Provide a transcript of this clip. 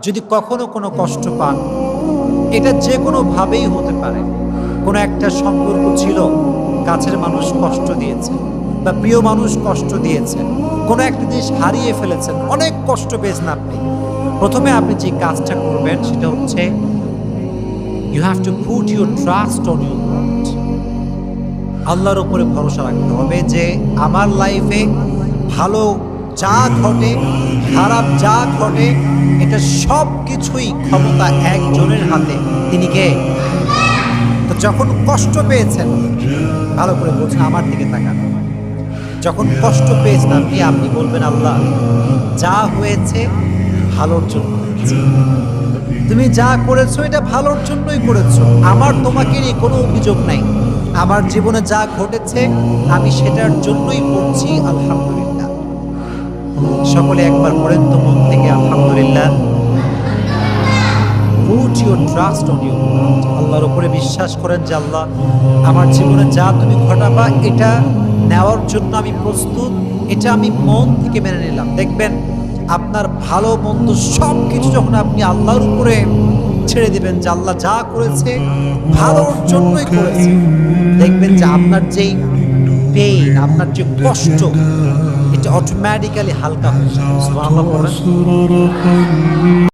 যদি কখনো কোনো কষ্ট পান, এটা যে কোনোভাবেই হতে পারে। কোনো একটা সম্পর্ক ছিল, কাছের মানুষ কষ্ট দিয়েছে বা প্রিয় মানুষ কষ্ট দিয়েছে, কোনো একটা জিনিস হারিয়ে ফেলেছেন, অনেক কষ্ট পেয়েছেন আপনি। প্রথমে আপনি যে কাজটা করবেন সেটা হচ্ছে you have to put your trust on your God. আল্লাহর উপরে ভরসা রাখতে হবে যে আমার লাইফে ভালো যা ঘটে, খারাপ যা ঘটে, এটা সব কিছুই ক্ষমতা একজনের হাতে। তিনি কে? তো যখন কষ্ট পেয়েছেন, ভালো করে বলছেন, আমার দিকে তাকান। যখন কষ্ট পেয়েছেন আপনি বলবেন, আল্লাহ যা হয়েছে ভালোর জন্য হয়েছে। তুমি যা করেছো এটা ভালোর জন্যই করেছো। আমার তোমাকে নিয়ে কোনো অভিযোগ নাই। আমার জীবনে যা ঘটেছে আমি সেটার জন্যই বলছি আলহামদুলিল্লাহ। সকলে একবার পড়েন তো মন থেকে আলহামদুলিল্লাহ। Put your trust on you. আল্লাহর উপরে বিশ্বাস করেন যে আল্লাহ আমার জীবনে যা তুমি ঘটাবা এটা নেওয়ার জন্য আমি প্রস্তুত, এটা আমি মন থেকে মেনে নিলাম। দেখবেন আপনার ভালো মন্দ সব কিছু যখন আপনি আল্লাহর উপরে ছেড়ে দিবেন যে আল্লাহ যা করেছে ভালোর জন্যই করেছে, দেখবেন যে আপনার যেই পেইন, আপনার যে কষ্ট, এটা অটোমেটিক্যালি হালকা হয়ে যাবে। সুবহানাল্লাহ বলেন।